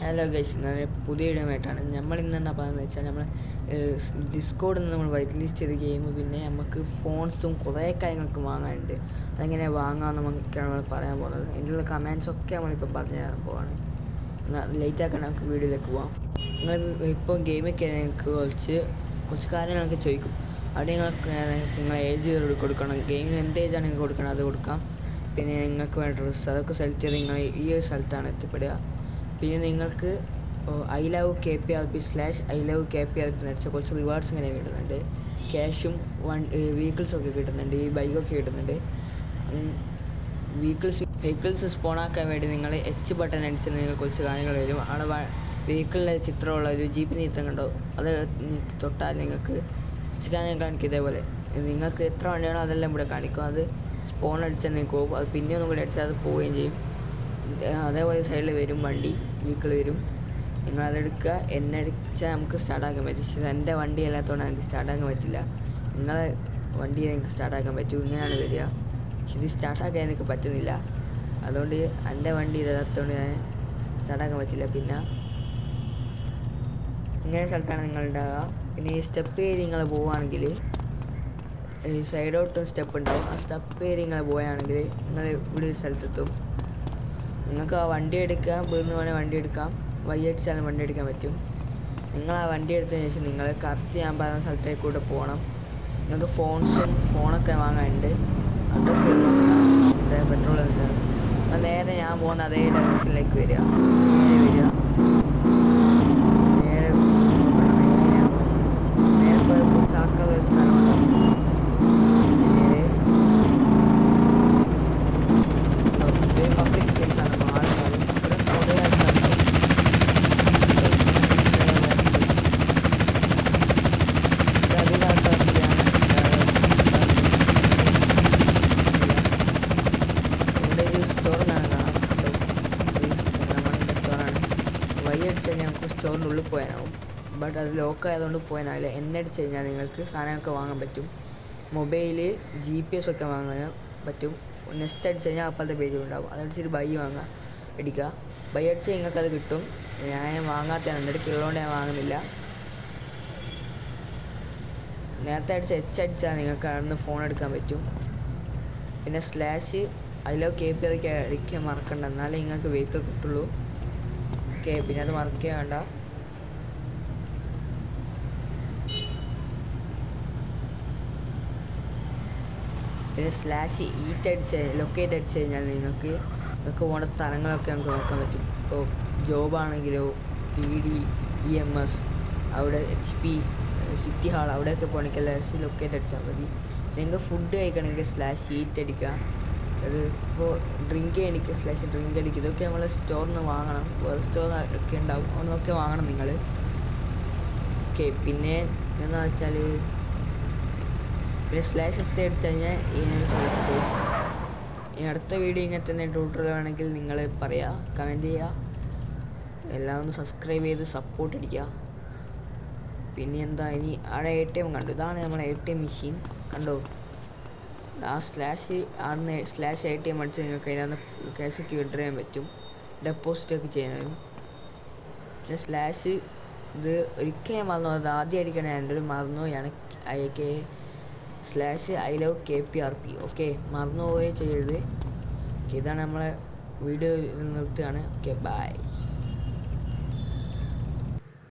Hello guys, ഞാൻ പുതിയ ഇടമായിട്ടാണ് നമ്മൾ ഇന്ന് എന്താ പറയുന്നത് വെച്ചാൽ നമ്മൾ ഡിസ്കോഡിൽ നിന്ന് നമ്മൾ വൈറ്റ് ലിസ്റ്റ് ചെയ്ത ഗെയിം, പിന്നെ നമുക്ക് ഫോൺസും കുറേ കാര്യങ്ങൾക്ക് വാങ്ങാനുണ്ട്. അതെങ്ങനെ വാങ്ങാമെന്ന് നമുക്കാണ് നമ്മൾ പറയാൻ പോകുന്നത്. അതിൻ്റെ കമൻസൊക്കെ നമ്മളിപ്പോൾ പറഞ്ഞു തരാൻ പോവാണ്. എന്നാൽ ലേറ്റാക്കാൻ നമുക്ക് വീഡിയോയിലേക്ക് പോകാം. നിങ്ങൾ ഇപ്പോൾ ഗെയിമൊക്കെ നിങ്ങൾക്ക് കുറച്ച് കാര്യങ്ങൾ നിങ്ങൾക്ക് ചോദിക്കും. അവിടെ നിങ്ങൾ ഏജ് കൊടുക്കണം. ഗെയിമിന് എന്ത് ഏജാണ് നിങ്ങൾക്ക് കൊടുക്കണം അത് കൊടുക്കാം. പിന്നെ നിങ്ങൾക്ക് വേണ്ട ഡ്രസ്സ് അതൊക്കെ സെലക്ട് ചെയ്ത് നിങ്ങൾ ഈ ഒരു സ്ഥലത്താണ് എത്തിപ്പെടുക. പിന്നെ നിങ്ങൾക്ക് I love KPRP / I love KPRP നടിച്ച കുറച്ച് റിവാർഡ്സ് ഇങ്ങനെ കിട്ടുന്നുണ്ട്. ക്യാഷും വെഹിക്കിൾസൊക്കെ കിട്ടുന്നുണ്ട്. ഈ ബൈക്കൊക്കെ കിട്ടുന്നുണ്ട്. വെഹിക്കിൾസ് സ്പോണാക്കാൻ വേണ്ടി നിങ്ങൾ H ബട്ടൺ അടിച്ച് നിങ്ങൾ കുറച്ച് കാര്യങ്ങൾ വരും. അവിടെ വെഹിക്കിളിലെ ചിത്രമുള്ള ഒരു ജീപ്പിന് ചിത്രം കണ്ടോ, അത് തൊട്ടാൽ നിങ്ങൾക്ക് കുറച്ച് കാര്യങ്ങൾ കാണിക്കും. ഇതേപോലെ നിങ്ങൾക്ക് എത്ര വണ്ടിയാണോ അതെല്ലാം ഇവിടെ കാണിക്കും. അത് സ്പോൺ അടിച്ചാൽ നിങ്ങൾക്ക് പോകും. അത് പിന്നെ ഒന്നും കൂടി അടിച്ചാൽ അത് പോവുകയും ചെയ്യും. അതേപോലെ സൈഡിൽ വരും വെഹിക്കിൾ വരും. നിങ്ങളതെടുക്കുക. എന്നെ അടിച്ചാൽ നമുക്ക് സ്റ്റാർട്ടാക്കാൻ പറ്റും. പക്ഷേ എൻ്റെ വണ്ടി അല്ലാത്തതുകൊണ്ട് എനിക്ക് സ്റ്റാർട്ടാക്കാൻ പറ്റില്ല. നിങ്ങളെ വണ്ടി എനിക്ക് സ്റ്റാർട്ടാക്കാൻ പറ്റും. ഇങ്ങനെയാണ് വരിക. പക്ഷെ ഇത് സ്റ്റാർട്ടാക്കാൻ എനിക്ക് പറ്റുന്നില്ല. അതുകൊണ്ട് എൻ്റെ വണ്ടി ഇല്ലാത്തതുകൊണ്ട് ഞാൻ സ്റ്റാർട്ടാക്കാൻ പറ്റില്ല. പിന്നെ ഇങ്ങനെ സ്ഥലത്താണ് നിങ്ങളുണ്ടാവുക. പിന്നെ ഈ സ്റ്റെപ്പ് ഏരി നിങ്ങൾ പോവുകയാണെങ്കിൽ ഈ സൈഡോട്ടും സ്റ്റെപ്പ് ഉണ്ടാവും. ആ സ്റ്റെപ്പ് ഏരി നിങ്ങൾ പോവുകയാണെങ്കിൽ നിങ്ങൾ ഇവിടെ ഒരു സ്ഥലത്തെത്തും. നിങ്ങൾക്ക് ആ വണ്ടി എടുക്കാം. വീട്ടിൽ വേണേൽ വണ്ടി എടുക്കാം. വയ്യടിച്ചാലും വണ്ടി എടുക്കാൻ പറ്റും. നിങ്ങൾ ആ വണ്ടി എടുത്തതിന് ശേഷം നിങ്ങൾ കറക്റ്റ് ഞാൻ പറയുന്ന സ്ഥലത്തേക്ക് കൂടെ പോകണം. നിങ്ങൾക്ക് ഫോണൊക്കെ വാങ്ങാനുണ്ട്. അവിടെ പെട്രോൾ എന്താണ് അപ്പം നേരെ ഞാൻ പോകുന്ന അതേ ഡയറക്ഷനിലേക്ക് വരിക. നേരെ പോയപ്പോൾ ചാക്കാത്ത ഒരു സ്ഥലമുണ്ടാവും. നേരെ പബ്ലിക് പ്ലേസ് ആണ്. വയ്യടിച്ച് കഴിഞ്ഞാൽ നമുക്ക് സ്റ്റോറിൻ്റെ ഉള്ളിൽ പോയാനാവും. ബട്ട് അത് ലോക്ക് ആയതുകൊണ്ട് പോയാനാവില്ല. എന്നെ അടിച്ച് കഴിഞ്ഞാൽ നിങ്ങൾക്ക് സാധനമൊക്കെ വാങ്ങാൻ പറ്റും. മൊബൈൽ GPS ഒക്കെ വാങ്ങാൻ പറ്റും. നെക്സ്റ്റ് അടിച്ച് കഴിഞ്ഞാൽ അപ്പോഴത്തെ പേജ് ഉണ്ടാവും. അതടിച്ചിട്ട് ബൈ അടിക്കുക. ബൈ അടിച്ച് നിങ്ങൾക്ക് അത് കിട്ടും. ഞാൻ വാങ്ങാത്തതാണ്. എൻ്റെ അടുക്കുള്ളതുകൊണ്ട് ഞാൻ വാങ്ങുന്നില്ല. നേരത്തെ അടിച്ച് H അടിച്ചാൽ നിങ്ങൾക്ക് അവിടെ നിന്ന് ഫോൺ എടുക്കാൻ പറ്റും. പിന്നെ / I love KPRP അടിക്കാൻ മറക്കണ്ട. എന്നാലേ നിങ്ങൾക്ക് വെഹിക്കിൾ കിട്ടുള്ളൂ. ഓക്കെ, പിന്നെ അത് മറക്കേ വേണ്ട. പിന്നെ ലൊക്കേറ്റ് അടിച്ച് കഴിഞ്ഞാൽ നിങ്ങൾക്ക് പോകുന്ന സ്ഥലങ്ങളൊക്കെ നമുക്ക് നോക്കാൻ പറ്റും. ഇപ്പോൾ ജോബാണെങ്കിലോ PD EMS അവിടെ HP സിറ്റി ഹാൾ അവിടെയൊക്കെ പോകണമെങ്കിൽ ലൊക്കേറ്റ് അടിച്ചാൽ മതി. നിങ്ങൾക്ക് ഫുഡ് കഴിക്കണമെങ്കിൽ /eat അടിക്കുക. അത് ഇപ്പോൾ ഡ്രിങ്ക് ചെയ്യണമെങ്കിൽ /drink അടിക്കുക. ഇതൊക്കെ നമ്മൾ സ്റ്റോറിൽ നിന്ന് വാങ്ങണം. വേറെ സ്റ്റോർ ഒക്കെ ഉണ്ടാവും, അവിടെ നിന്നൊക്കെ വാങ്ങണം നിങ്ങൾ. ഓക്കെ, പിന്നെ എന്താണെന്ന് വെച്ചാൽ പിന്നെ /SA അടിച്ചു കഴിഞ്ഞാൽ ഈ സ്ഥലത്ത് പോകും. ഇനി അടുത്ത വീഡിയോ ഇങ്ങനത്തെ തന്നെ ട്യൂട്ടോറിയൽ വേണമെങ്കിൽ നിങ്ങൾ പറയുക, കമൻറ്റ് ചെയ്യുക. എല്ലാം ഒന്ന് സബ്സ്ക്രൈബ് ചെയ്ത് സപ്പോർട്ട് അടിക്കുക. പിന്നെ എന്താ, ഇനി അവിടെ ATM കണ്ടു. ഇതാണ് നമ്മുടെ ATM മെഷീൻ കണ്ടോ. ആ ആടുന്ന് /ATM അടിച്ച് നിങ്ങൾക്ക് അതിനകത്ത് ക്യാഷൊക്കെ വിഡ്രോ ചെയ്യാൻ പറ്റും. ഡെപ്പോസിറ്റൊക്കെ ചെയ്യാനും. പിന്നെ ഇത് ഒരിക്കൽ ഞാൻ മറന്നു. അത് ആദ്യം അടിക്കണേ എൻ്റെ ഒരു മറന്നുപോയാണ്. /I love KPRP. ഓക്കെ, മറന്നുപോയേ ചെയ്യരുത്. ഇതാണ് നമ്മളെ വീഡിയോ നിർത്തുകയാണ്. Okay, by.